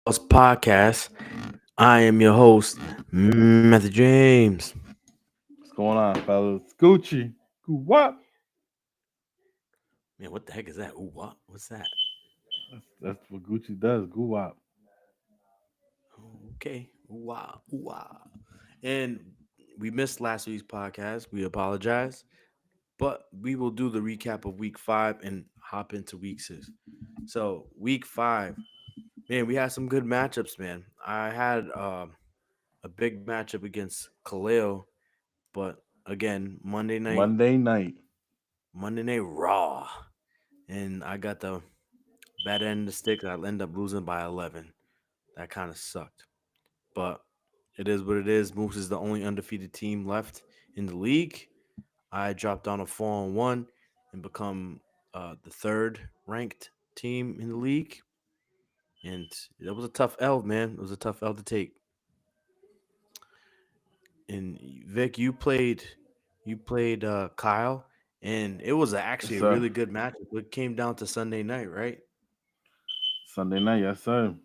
Pause Podcast. I am your host, Matthew James. What's going on, fellas? Gucci. What? Man, what the heck is that? Ooh, what? What's that? That's what Gucci does. Guwap. Okay. Ooh, wow. Ooh, wow. And we missed last week's podcast. We apologize. But we will do the recap of week 5 and hop into week 6. So, week 5, man, we had some good matchups, man. I had a big matchup against Khalil, but again, Monday night. Monday Night Raw. And I got the bad end of the stick. I end up losing by 11. That kind of sucked. But it is what it is. Moose is the only undefeated team left in the league. I dropped down a 4-1 and become the third ranked team in the league. And it was a tough L, man. It was a tough L to take. And Vic, you played Kyle, and it was Yes, actually a sir. really good match. It came down to Sunday night, right? Sunday night. Yes, sir.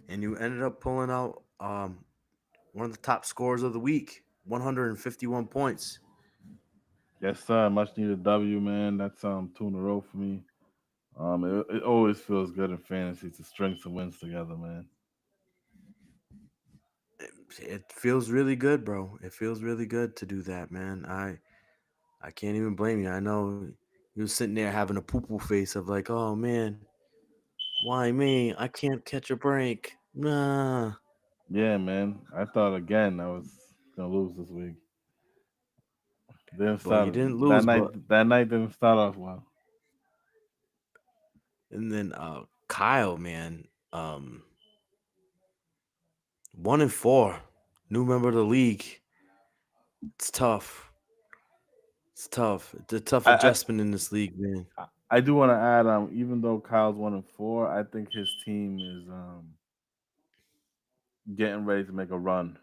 And you ended up pulling out one of the top scorers of the week, 151 points. Yes, sir. Much needed W, man. That's 2 in a row for me. it always feels good in fantasy to string some wins together, man. It feels really good, bro. It feels really good to do that, man. I can't even blame you. I know you were sitting there having a poo poo face of like, oh man, why me? I can't catch a break. Nah. Yeah, man. I thought again I was gonna lose this week. Didn't But you start didn't that lose, night. but That night didn't start off well. and then Kyle, man, 1-4, new member of the league. It's tough. It's tough. It's a tough I adjustment in this league, man. I do want to add, even though Kyle's 1-4, I think his team is getting ready to make a run.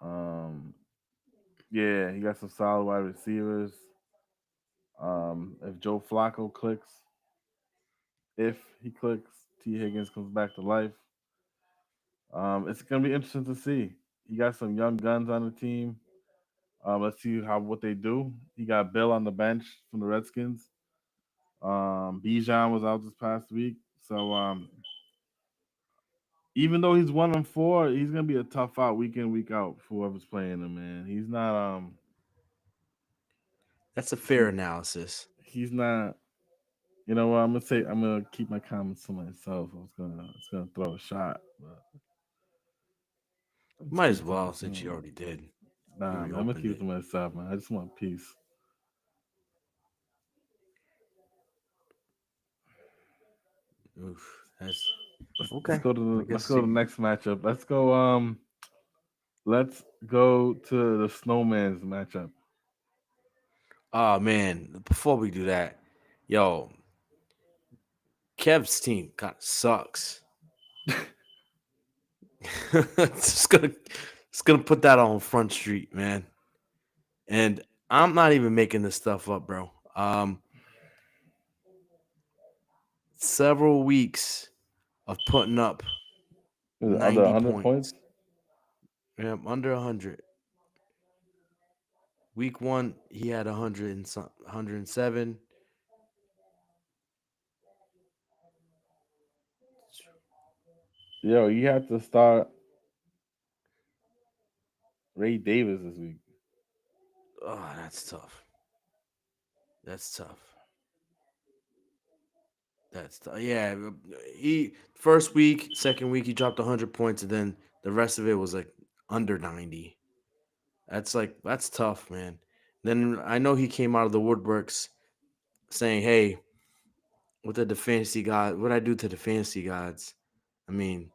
Um, yeah, he got some solid wide receivers. If Joe Flacco clicks, if he clicks, T. Higgins comes back to life. It's gonna be interesting to see. He got some young guns on the team. Let's see how what they do. He got Bill on the bench from the Redskins. Bijan was out this past week, so even though he's 1-4, he's gonna be a tough out week in week out for whoever's playing him. Man, he's not That's a fair he analysis. he's not. You know what? I'm gonna keep my comments to myself. I was gonna throw a shot, but let's Might keep as it to well since you myself. already did. You Nah, man, I'm gonna reopened keep it it. to myself, man. I just want peace. Oof, that's Let's okay. go to I let's guess go to you. the next matchup. Let's go to the Snowman's matchup. Oh man, before we do that, yo, Kev's team kind of sucks. just gonna put that on Front Street, man. And I'm not even making this stuff up, bro. Several weeks of putting up Is it under 90 100 points. points? Yeah, under 100. Week 1, he had 107. Yo, you have to start Ray Davis this week. Oh, that's tough. That's tough. That's tough. Yeah, he first week, second week he dropped 100 points, and then the rest of it was like under 90. That's tough, man. Then I know he came out of the woodworks saying, "Hey, the fantasy god, what I do to the fantasy gods? I mean,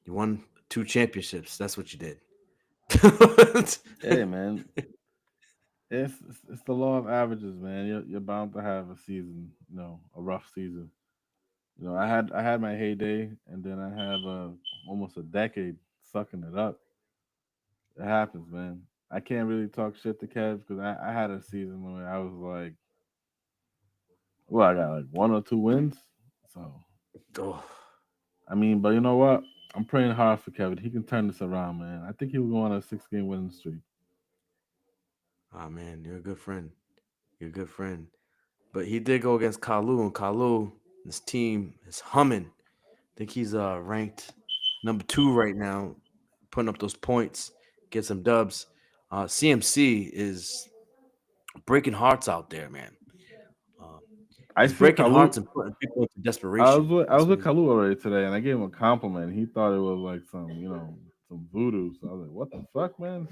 you won 2 championships. That's what you did." Hey, man, it's the law of averages, man. You're bound to have a season, a rough season. I had my heyday, and then I have almost a decade sucking it up. It happens, man. I can't really talk shit to Kev because I had a season where I was like, well, I got like 1 or 2 wins, so. Oh, I mean, but you know what? I'm praying hard for Kevin. He can turn this around, man. I think he will go on a 6 game winning streak. ah, man, you're a good friend. You're a good friend. But he did go against Kalu, and Kalu, this team is humming. I think he's ranked number 2 right now, putting up those points, get some dubs. CMC is breaking hearts out there, man. Uh, I he's seen breaking Kalu. hearts and putting people into desperation. I That's was what with he's. Kalu already today, and I gave him a compliment. He thought it was like some voodoo. So I was like, "What the fuck, man?"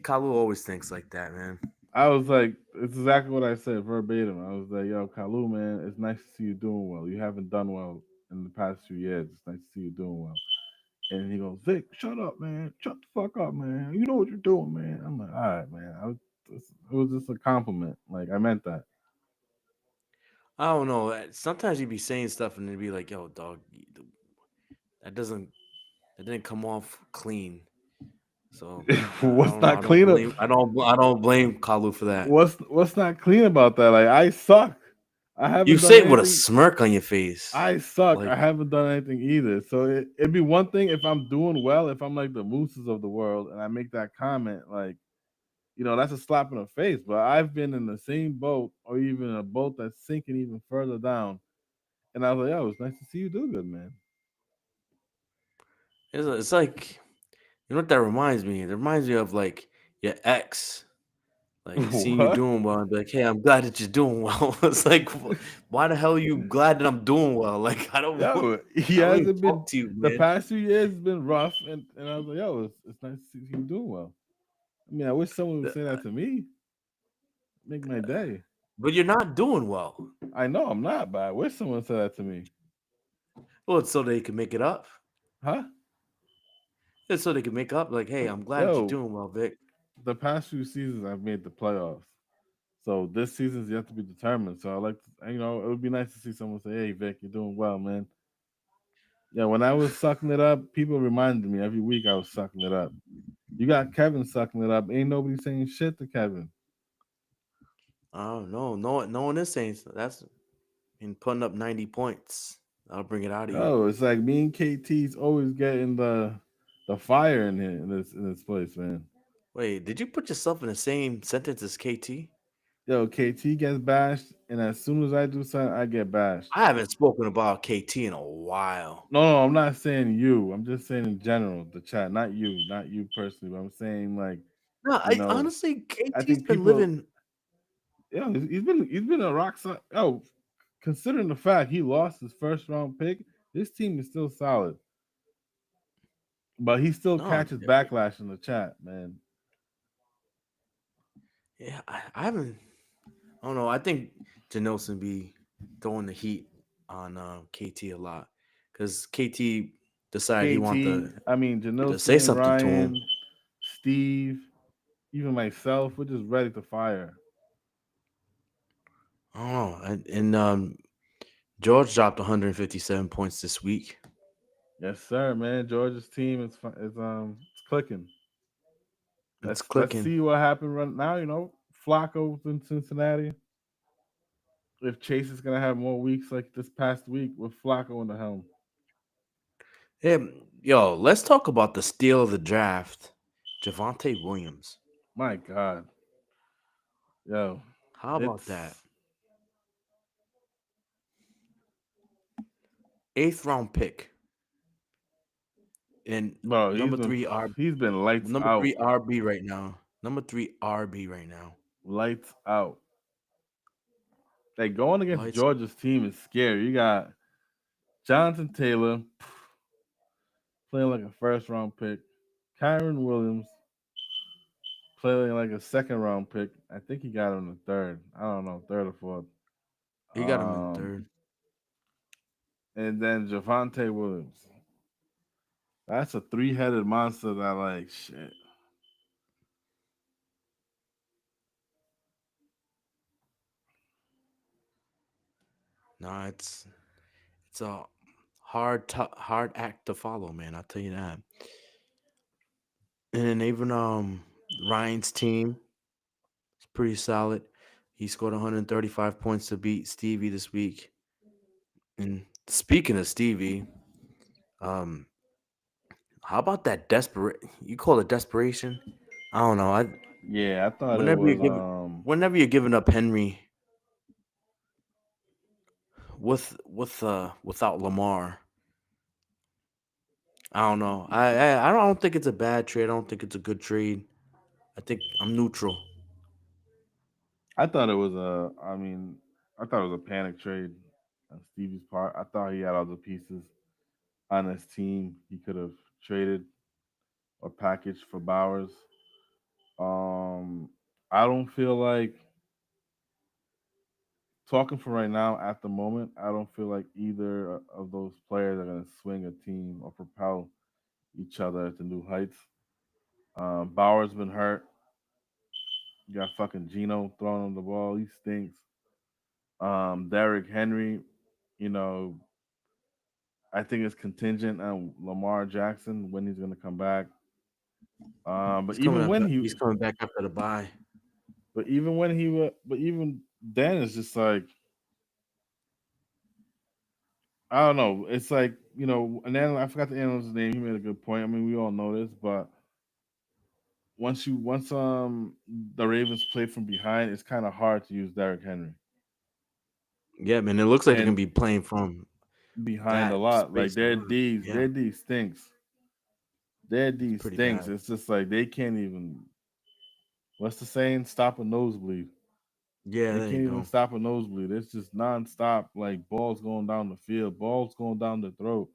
Kalu always thinks like that, man. I was like, "It's exactly what I said verbatim." I was like, "Yo, Kalu, man, it's nice to see you doing well. You haven't done well in the past few years. It's nice to see you doing well." And he goes, "Vic, shut up, man. Shut the fuck up, man. You know what you're doing, man." I'm like, "All right, man. It was just a compliment. Like I meant that." I don't know. Sometimes you be saying stuff and it'd be like, "Yo, dog, that doesn't that didn't come off clean." So I What's don't know. not clean? I don't blame Kalu for that. What's not clean about that? Like I suck. I You haven't done say it with a anything. smirk on your face, I suck. I like haven't done anything either. So it'd be one thing if I'm doing well, if I'm like the mooses of the world, and I make that comment, like that's a slap in the face. But I've been in the same boat, or even a boat that's sinking even further down, and I was like, "Yo, it's nice to see you do good, man." it's like you know what that reminds me. It reminds me of like your ex, like seeing you What? doing well and be like, "Hey, I'm glad that you're doing well." It's like, why the hell are you glad that I'm doing well? Like Yo, he I don't even hasn't been. talk to you, The man. past few years has been rough, and I was like, "Yo, it's nice to see you doing well." I mean, I wish someone would say that to me. Make my day. But you're not doing well. I know I'm not, but I wish someone said that to me. Well, it's so they can make it up. Huh? It's so they can make up. Like, hey, I'm glad that you're Yo, doing well, Vic. the past few seasons I've made the playoffs. So this season's yet to be determined. So I like to, it would be nice to see someone say, "Hey, Vic, you're doing well, man." Yeah, when I was sucking it up, people reminded me every week I was sucking it up. You got Kevin sucking it up. Ain't nobody saying shit to Kevin. Oh no one is saying so. That's in putting up 90 points. That'll bring it out of you. Oh, it's like me and KT's always getting the fire in here in this place, man. Wait, did you put yourself in the same sentence as KT? Yo, KT gets bashed, and as soon as I do something, I get bashed. I haven't spoken about KT in a while. No, I'm not saying you. I'm just saying in general, the chat, not you personally. But I'm saying like, No, you I know, honestly I KT's think been people, living. he's been a rock solid. Oh, considering the fact he lost his first round pick, this team is still solid. But he still No, catches backlash in the chat, man. yeah, I haven't. I don't know. I think Janelson be throwing the heat on KT a lot because KT decided he want I mean, to say Janilson, something to him. Ryan, Steve, even myself, we're just ready to fire. I don't know. And George dropped 157 points this week. Yes, sir, man. Georgia's team it's clicking. It's Let's clicking. see what happened right now. Flacco's in Cincinnati. If Chase is gonna have more weeks like this past week with Flacco in the helm. Hey, yo, let's talk about the steal of the draft, Javante Williams. My God, yo, How about that? it's 8th round pick and bro. number three R He's been lights number out, three RB right now. Number 3 RB right now. lights out. Like going against Lights. Georgia's team is scary. You got Jonathan Taylor playing like a first round pick, Kyron Williams playing like a second round pick. I think he got him in the third. I don't know, third or fourth. He got him in Um, third. and then Javante Williams. That's a three-headed monster that like shit. Nah, it's a hard act to follow, man. I'll tell you that. And then even Ryan's team is pretty solid. He scored 135 points to beat Stevie this week. And Speaking of Stevie, um, how about that desperate? You call it desperation? I don't know. I Yeah, I thought it whenever you're was giving whenever you're giving up Henry without Lamar, I don't know. I don't think it's a bad trade. I don't think it's a good trade. I think I'm neutral. I thought it was a I mean, I thought it was a panic trade on Stevie's part. I thought he had all the pieces on his team he could have traded or packaged for Bowers. Um I don't feel like talking for right now at the moment, I don't feel like either of those players are going to swing a team or propel each other to new heights. Bauer's been hurt. You got fucking Gino throwing him the ball. He stinks. Derrick Henry, you know, I think it's contingent on Lamar Jackson when he's going to come back. But He's coming even up. when He's coming back after the bye. but even then, it's just like I don't know. It's like and then I forgot the analyst's name. He made a good point. I mean, we all know this, but once the Ravens play from behind, it's kind of hard to use Derrick Henry Yeah, man. It looks like they're gonna and be playing from behind a that lot. Like space a lot. Yeah, Their D stinks. Their it's D pretty stinks. bad. It's just like they can't even. What's the saying? Stop a nosebleed. Yeah, They there you can't even go. stop a nosebleed. It's just nonstop, like balls going down the field, balls going down the throat.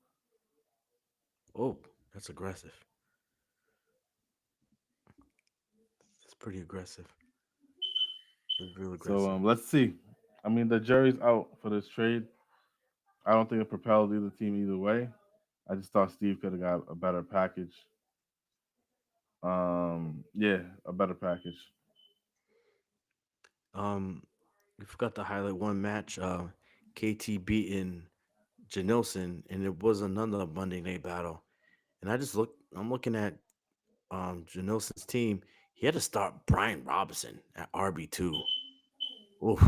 Oh, that's aggressive. That's pretty aggressive. That's real So aggressive. let's see. I mean, the jury's out for this trade. I don't think it propelled either team either way. I just thought Steve could have got a better package. Yeah, a better package. Um, we forgot to highlight one match. KT beating Janilson, and it was another Monday Night Battle. And I just look. I'm looking at Janilson's team. He had to start Brian Robinson at RB2. Oof,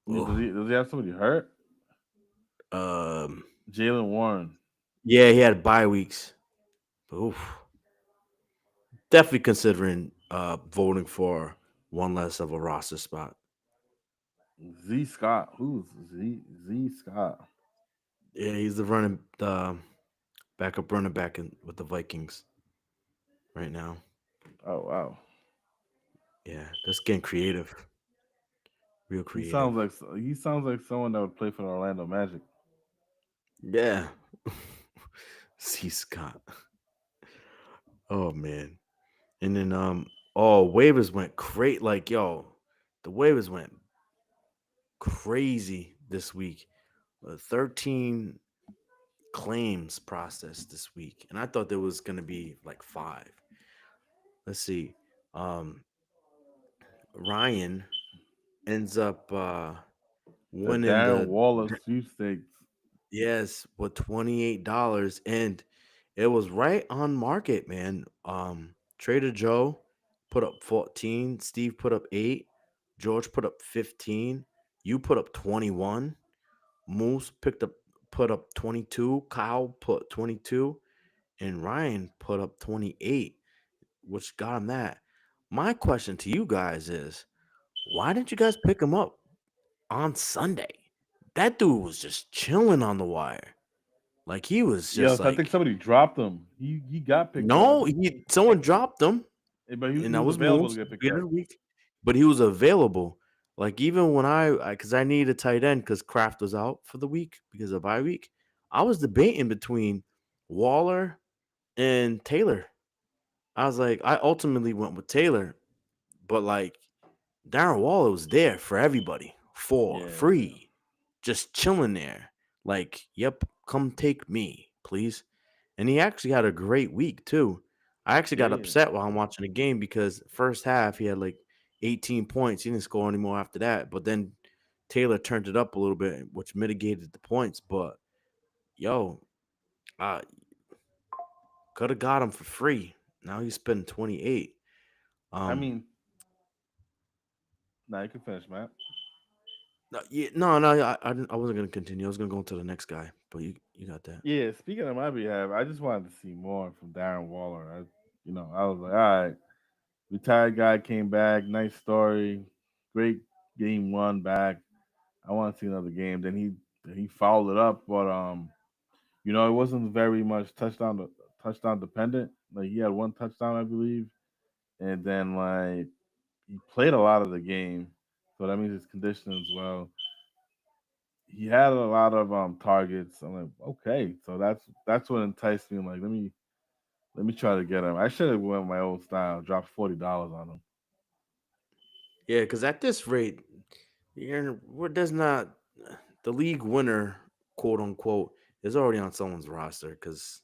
Yeah, oof. does he have somebody hurt? Um, Jalen Warren. yeah, he had bye weeks. Oof. Definitely considering voting for one less of a roster spot. Z Scott. Who's Z Scott? Yeah, he's the backup running back with the Vikings right now. Oh wow. Yeah, that's getting creative, real creative. He sounds like someone that would play for the Orlando Magic. Yeah, C Scott. Oh man, and then waivers went great. Like yo, the waivers went crazy this week. 13 claims processed this week, and I thought there was gonna be like five. Let's see. Um, Ryan ends up The winning Darren the Waller sweepstakes. yes with $28, and it was right on market, man. Trader Joe put up 14, Steve put up 8, George put up 15, you put up 21, Moose put up 22, Kyle put 22, and Ryan put up 28, which got him that. My question to you guys is, why didn't you guys pick him up on Sunday? That dude was just chilling on the wire. Like he was just Yes, I think like, somebody dropped him. He got picked up. I no, think, someone dropped him, but and he that was was available to Moose get picked beginning up. of the week. But he was available. Like even when because I needed a tight end because Kraft was out for the week because of bye week. I was debating between Waller and Taylor. I was like, I ultimately went with Taylor, but like Darren Waller was there for everybody for Yeah, free, just chilling there. Like, yep, come take me, please. And he actually had a great week too. I actually got yeah, upset while I'm watching the game because first half he had like 18 points. He didn't score anymore after that. But then Taylor turned it up a little bit, which mitigated the points. But yo, uh, could have got him for free. Now he's spending 28. I Um, mean, now you can finish, Matt. I wasn't gonna continue. I was gonna go to the next guy, but you got that. Yeah, speaking of my behalf, I just wanted to see more from Darren Waller. I was like, all right, retired guy came back, nice story, great game one back. I want to see another game. Then he fouled it up, but it wasn't very much touchdown dependent. Like he had one touchdown, I believe, and then like he played a lot of the game, so that means his condition as well. He had a lot of targets. I'm like, okay, so that's what enticed me. I'm like, let me try to get him. I should have went my old style, dropped $40 on him. Yeah, because at this rate, there's not the league winner, quote unquote, is already on someone's roster because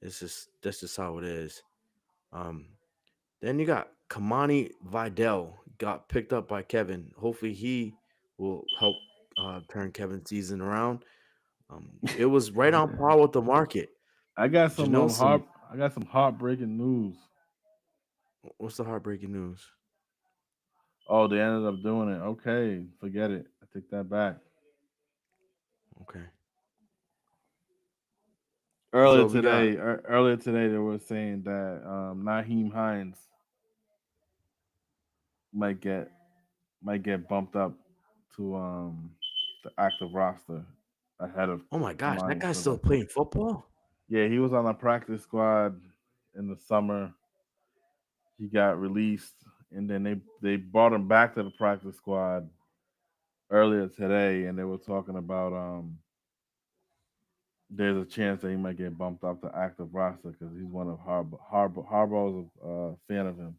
that's just how it is. Um, then you got Kamani Vidal got picked up by Kevin. Hopefully he will help turn Kevin's season around. It was right on par with the market. I got some Janelson, heartbreaking news. what's the heartbreaking news? Oh, they ended up doing it. Okay, forget it. I take that back. Okay, Earlier so we got today, earlier today, they were saying that Naheem Hines might get might get bumped up to the active roster ahead of oh my gosh, that Kamani. guy's So still playing football. yeah, he was on a practice squad in the summer. He got released, and then they brought him back to the practice squad earlier today, and they were talking about there's a chance that he might get bumped up to active roster because he's one of Harbaugh's fan of him.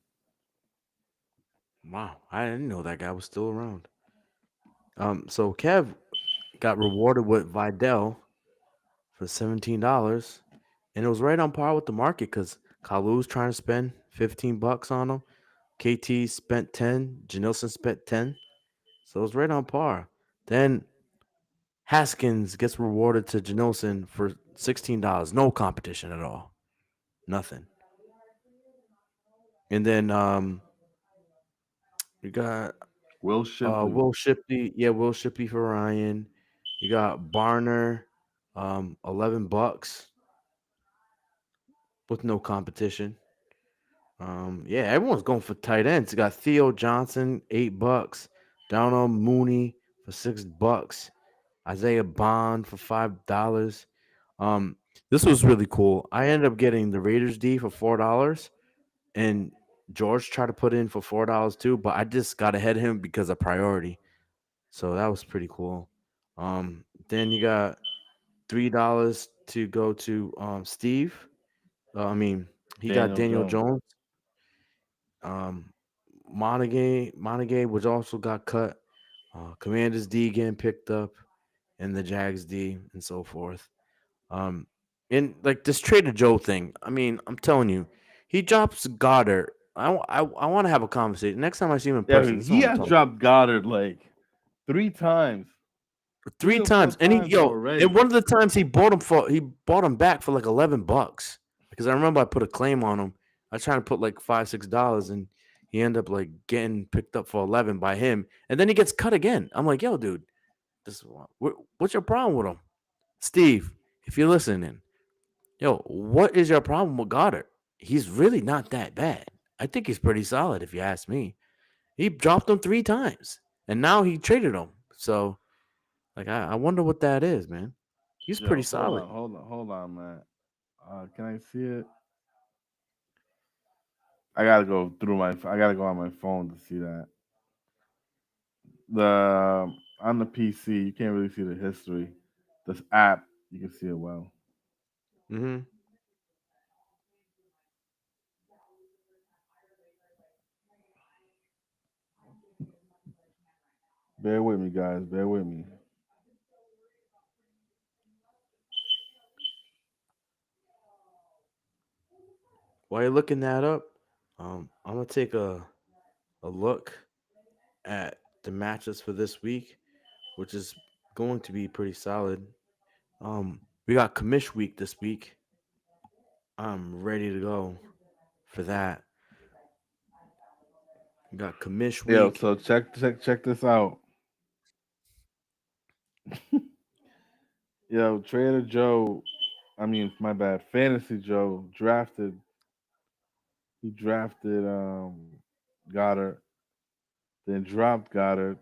Wow, I didn't know that guy was still around. So Kev got rewarded with Vidal for $17, and it was right on par with the market because Kalu's trying to spend $15 on him. KT spent 10, Janilson spent 10, so it was right on par. Then Haskins gets rewarded to Janilson for $16, no competition at all, nothing. And then you got Will Shipley. Will Shipley for Ryan. You got Barner, $11 with no competition. Yeah, everyone's going for tight ends. You got Theo Johnson, $8. Donald Mooney for $6. Isaiah Bond for $5. Um, this was really cool. I ended up getting the Raiders D for $4, and George tried to put in for $4 too, but I just got ahead of him because of priority. So that was pretty cool. Then you got $3 to go to Steve. I mean, he got Daniel Daniel Jones. Jones. Um, Montague, which also got cut. Commanders D getting picked up, and the Jags D, and so forth. Um, and like this Trader Joe thing. I mean, I'm telling you, he drops Goddard. I want to have a conversation. Next time I see him in Yeah, person, this is he what I'm has talking. dropped Goddard like three times, three Three or four times, and times and already. one of the times he bought him back for like $11 because I remember I put a claim on him. I was trying to put like $5-6, and he ended up like getting picked up for 11 by him, and then he gets cut again. I'm like, yo, dude, what's your problem with him, Steve? If you're listening, yo, what is your problem with Goddard? He's really not that bad. I think he's pretty solid if you ask me. He dropped him 3 times, and now he traded him. So like, I wonder what that is, man. He's pretty Yo, solid. hold on, man. Can I see it? I gotta go on my phone to see that. The On the PC, you can't really see the history. This app, you can see it well. Hmm. Bear with me, guys. Bear with me. While you're looking that up, I'm gonna take a look at the matches for this week, which is going to be pretty solid. We got commish week this week. I'm ready to go for that. We got commish Yo, week. so check this out. Yo, Trader Joe. I mean, my bad. Fantasy Joe drafted. He drafted Goddard, then dropped Goddard,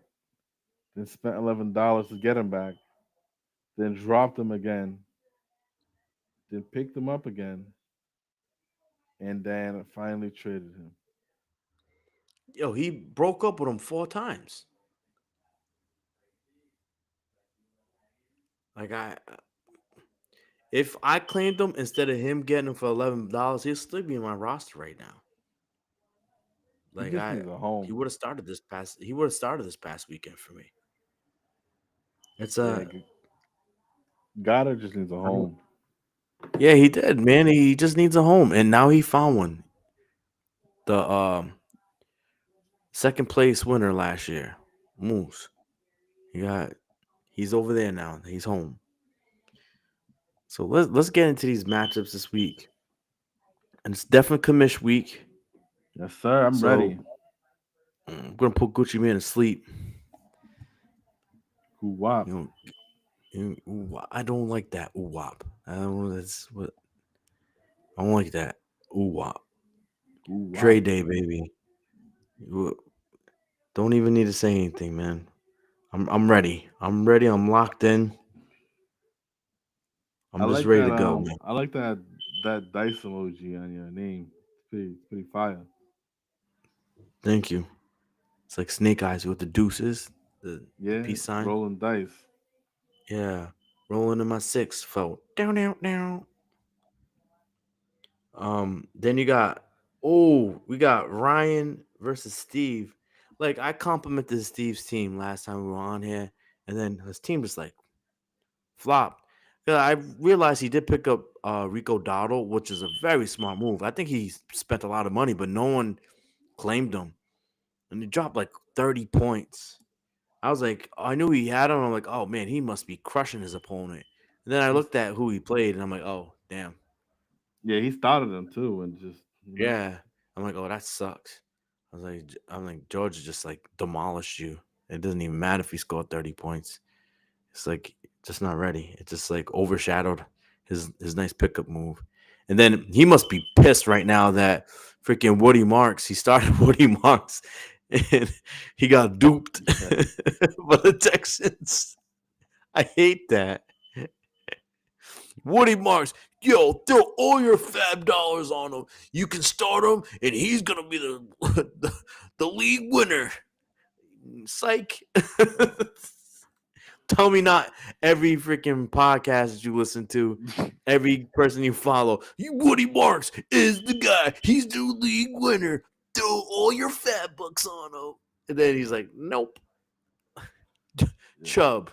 then spent $11 to get him back, then dropped him again, then picked him up again, and then finally traded him. Yo, he broke up with him 4 times. Like if I claimed him instead of him getting him for $11, he'll still be in my roster right now. He Like just needs a he home. would have started this past. He would have started this past weekend for me. It's Yeah, Goddard just needs a I don't- home. yeah, he did, man. He just needs a home, and now he found one. The second place winner last year, Moose. He got. He's over there now. He's home. So let's get into these matchups this week, and it's definitely commish week. Yes, sir. I'm So ready. I'm gonna put Gucci Man to sleep. Who wop? You know, I don't like that ooh wop. I don't. That's what I don't like that ooh wop. Who Dre wop? Day, baby. You don't even need to say anything, man. I'm ready. I'm ready. I'm locked in. I I'm just like ready that. to go, man. I like that dice emoji on your name. It's pretty fire. Thank you. It's like Snake Eyes with the deuces, the Yeah, peace sign. rolling dice. Yeah, rolling in my six felt down, down, down. Then you got we got Ryan versus Steve. Like I complimented Steve's team last time we were on here, and then his team just like flopped. 'Cause I realized he did pick up Rico Dowdle, which is a very smart move. I think he spent a lot of money, but no one claimed him, and he dropped like 30 points. I was like, I knew he had him. I'm like, oh man, he must be crushing his opponent. And then I He's looked at who he played, and I'm like, oh damn, yeah, he started them too, and just yeah. I'm like, oh that sucks. I'm like, Georgia just like demolished you. It doesn't even matter if he scored 30 points. It's like just not ready. It just like overshadowed his nice pickup move. And then he must be pissed right now that freaking Woody Marks. He started Woody Marks, and he got duped by the Texans. I hate that. Woody Marks, yo, throw all your fab dollars on him. You can start him, and he's gonna be the the league winner. Psych. Tell me not every freaking podcast that you listen to, every person you follow. You Woody Marks is the guy. He's the league winner. Throw all your fat bucks on him. And then he's like, nope, yeah, Chubb.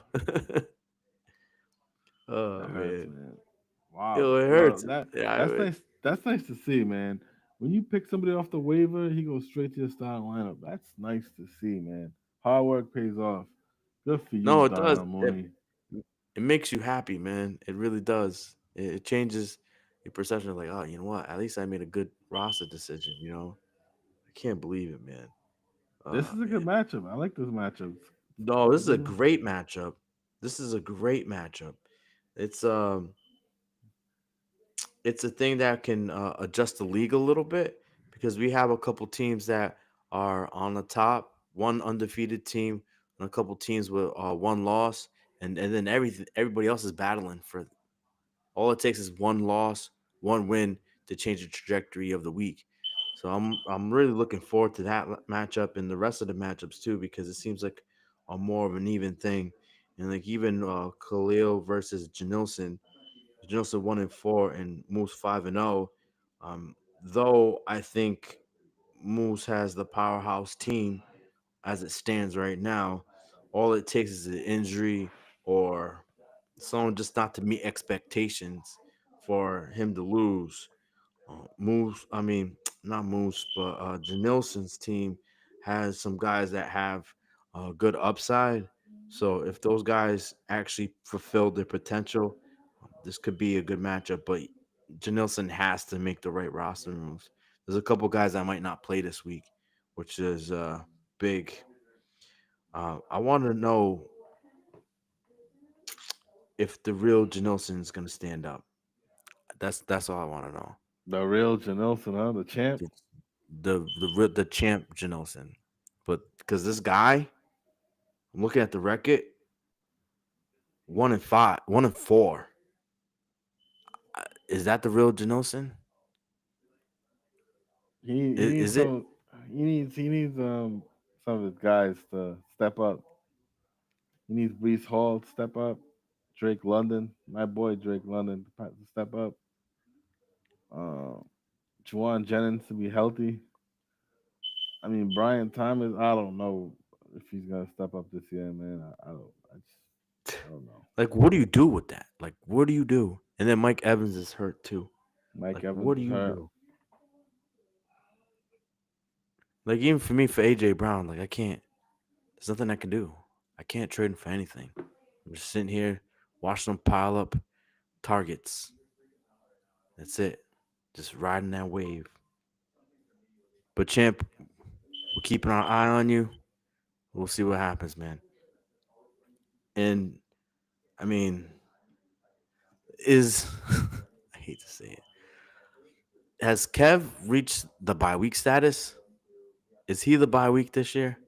Oh that hurts, man, man. Wow. yo, it Well, hurts. Yeah, that's nice. That's nice to see, man. When you pick somebody off the waiver, he goes straight to your starting lineup. That's nice to see, man. Hard work pays off. Good for you, no, it does. Darnell Mooney. It makes you happy, man. It really does. It changes your perception of like, oh, you know what? At least I made a good roster decision. I can't believe it, man. This Oh is a good man. matchup. I like this matchup. No, this is a This is- great matchup. This is a great matchup. It's um it's a thing that can adjust the league a little bit because we have a couple teams that are on the top, one undefeated team, and a couple teams with one loss, and then everybody else is battling for. All it takes is one loss, one win to change the trajectory of the week. So I'm really looking forward to that matchup and the rest of the matchups too because it seems like a more of an even thing. And like even Khalil versus Janilson, Janilson 1-4 and Moose 5-0. Though I think Moose has the powerhouse team as it stands right now. All it takes is an injury or someone just not to meet expectations for him to lose. Moose, I mean, not Moose, but Janilson's team has some guys that have good upside. So if those guys actually fulfill their potential, this could be a good matchup. But Janilson has to make the right roster moves. There's a couple guys that might not play this week, which is big. I want to know if the real Janelson is gonna stand up. That's all I want to know. The real Janelson, huh? The champ. The the champ Janelson, but because this guy, I'm looking at the record, 1-5, 1-4. Is that the real Janelson? He needs Is it? some. He needs some of his guys to step up. He needs Brees Hall to step up. Drake London, my boy Drake London, to step up. Um, Juwan Jennings to be healthy. I mean, Brian Thomas. I don't know if he's gonna step up this year, man. I don't. I don't know. Like, what do you do with that? Like, what do you do? And then Mike Evans is hurt too. Mike Like, Evans what do is you hurt. do? Like, even for me, for AJ Brown, like, I can't. There's nothing I can do. I can't trade him for anything. I'm just sitting here watching him pile up targets. That's it. Just riding that wave. But champ, we're keeping our eye on you. We'll see what happens, man. And I mean, is I hate to say it. Has Kev reached the bye week status? Is he the bye week this year?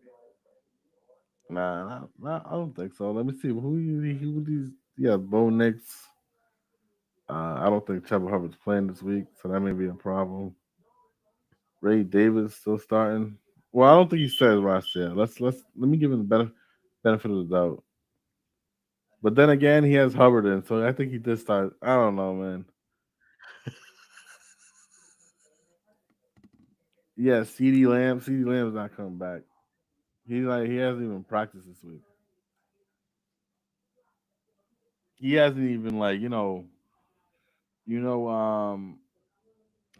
I don't think so. Let me see. Who these? Yeah, Bo Nix. I don't think Trevor Hubbard's playing this week, so that may be a problem. Ray Davis still starting. Well, I don't think he says Ross yet. Let me give him the benefit of the doubt. But then again, he has Hubbard in, so I think he did start. I don't know, man. Yeah, CD Lamb. CD Lamb's not coming back. He hasn't even practiced this week. He hasn't even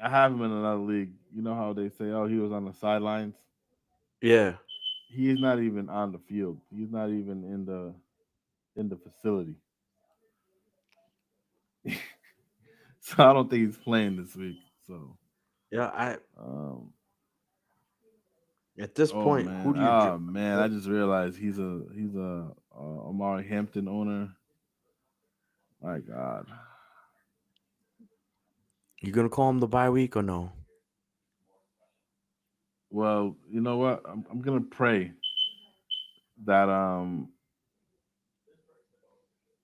I have him in another league. You know how they say, oh, he was on the sidelines. Yeah. He is not even on the field. He's not even in the facility. So I don't think he's playing this week. So Yeah, I um, at this point, who do you oh man, I just realized he's a Amari Hampton owner. My God. you gonna call him the bye week or no? Well, you know what? I'm gonna pray that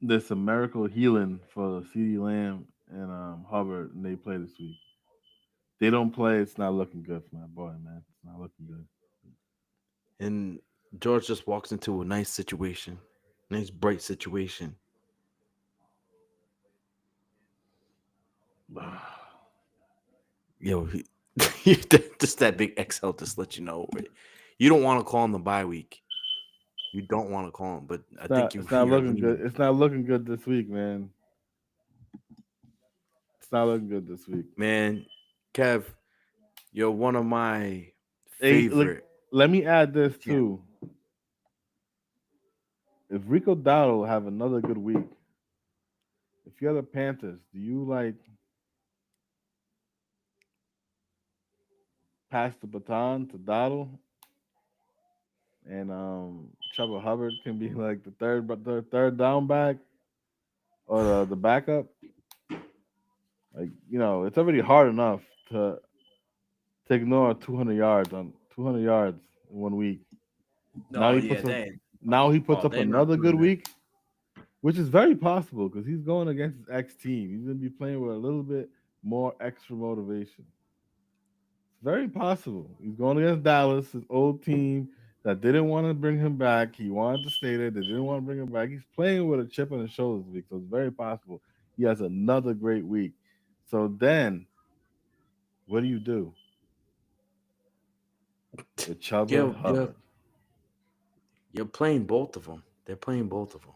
there's a miracle healing for CeeDee Lamb and Hubbard, and they play this week. They don't play. It's not looking good for my boy, man. It's not looking good. And George just walks into a nice situation, nice bright situation. Yo, just that big XL just let you know. You don't want to call him the bye week. You don't want to call him, but I think It's not you're looking good. leaning. It's not looking good this week, man. It's not looking good this week. Man, Kev, you're one of my Hey, look, favorite let me add this champ. too. If Rico Dowdle have another good week, if you're the Panthers, do you pass the baton to Dowdle and Trevor Hubbard can be like the third down back or the backup? Like it's already hard enough to ignore 200 yards on 200 yards in 1 week. Now Oh he yeah, puts up they now he puts up they're not another good doing that. week, which is very possible because he's going against his ex team. He's gonna be playing with a little bit more extra motivation. It's very possible. He's going against Dallas, his old team that didn't want to bring him back. He wanted to stay there. They didn't want to bring him back. He's playing with a chip on his shoulder this week, so it's very possible he has another great week. So then, what do you do with Chuba You're Hubbard? you're playing both of them. They're playing both of them.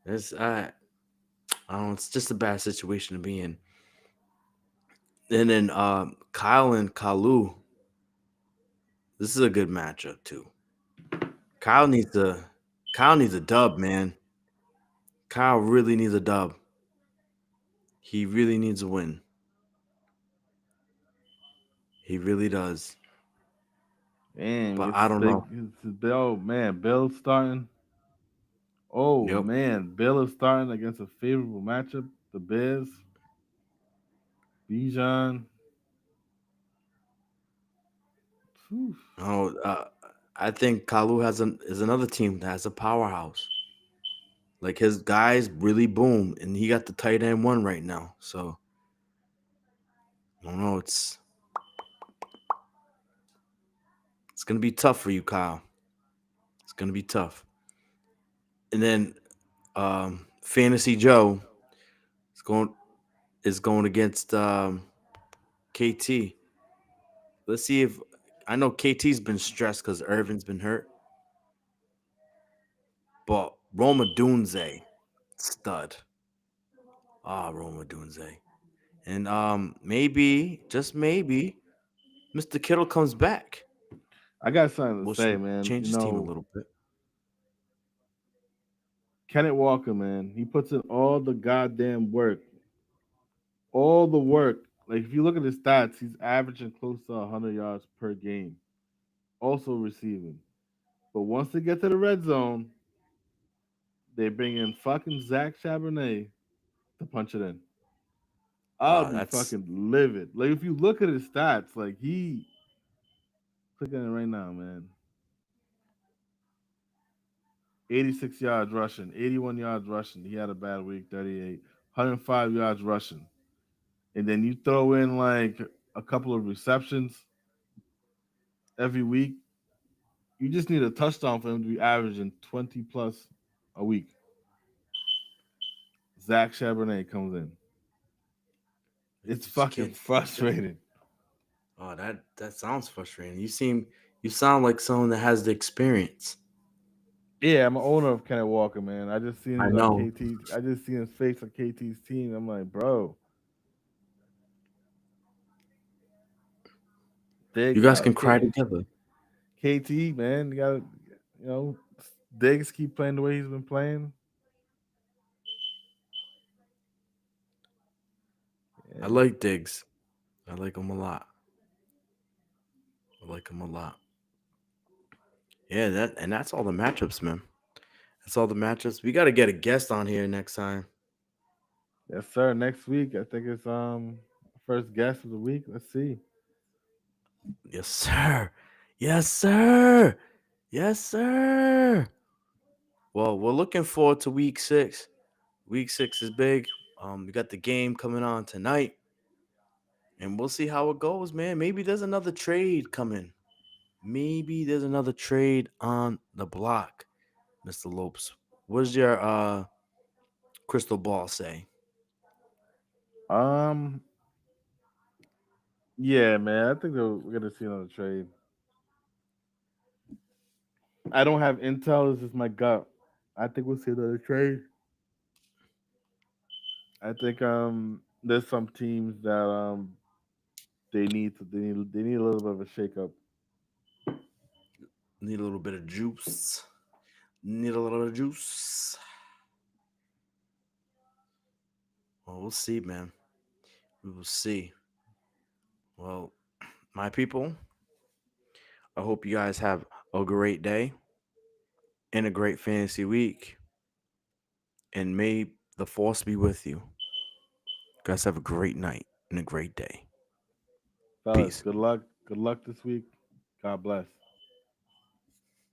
It's I don't know. It's just a bad situation to be in. And then Kyle and Kalu. This is a good matchup too. Kyle needs a Kyle needs a dub, man. Kyle really needs a dub. He really needs a win. He really does. Man, But it's I don't big. know. It's Bill, man. Bill starting. Oh Yep. man, Bill is starting against a favorable matchup. The Bears, Bijan. Whew. Oh, I think Kalu is another team that has a powerhouse. Like his guys really boom, and he got the tight end one right now. So I don't know. It's gonna be tough for you, Kyle. It's gonna be tough. And then Fantasy Joe is going against KT. Let's see if I know KT's been stressed because Irvin's been hurt, but Roma Dunze, stud. Roma Dunze. And maybe, just maybe, Mr. Kittle comes back, I got something to which say, will man. change his team a little bit. Kenneth Walker, man, he puts in all the goddamn work, all the work. Like if you look at his stats, he's averaging close to 100 yards per game, also receiving. But once they get to the red zone, they bring in fucking Zach Charbonnet to punch it in. I'll be That's fucking livid. Like if you look at his stats, like he click on it right now, man. 86 yards rushing, 81 yards rushing. He had a bad week, 38. 105 yards rushing. And then you throw in like a couple of receptions every week. You just need a touchdown for him to be averaging 20 plus a week. Zach Charbonnet comes in. you It's just fucking can't. frustrating. That sounds frustrating. You sound like someone that has the experience. Yeah, I'm an owner of Kenneth Walker, man. I just seen I it on know. KT. I just seen his face on KT's team. I'm like, bro, You Diggs guys out. can cry together. KT, man, you got to, you know, Diggs keep playing the way he's been playing. I Yeah. like Diggs. I like him a lot. I like him a lot. Yeah, that's all the matchups, man. That's all the matchups. We got to get a guest on here next time. Yes, sir. Next week, I think it's first guest of the week. Let's see. Yes, sir. Yes, sir. Yes, sir. Well, we're looking forward to week 6. Week 6 is big. We got the game coming on tonight, and we'll see how it goes, man. Maybe there's another trade coming. Maybe there's another trade on the block, Mr. Lopes. What does your crystal ball say? Um, yeah, man. I think we're gonna see another trade. I don't have intel. This is my gut. I think we'll see another trade. I think there's some teams that they need a little bit of a shakeup. Need a little bit of juice. Need a little of juice. Well, we'll see, man. We will see. Well, my people, I hope you guys have a great day and a great fantasy week. And may the force be with you. Guys, have a great night and a great day. Fellas, Peace. good luck. Good luck this week. God bless.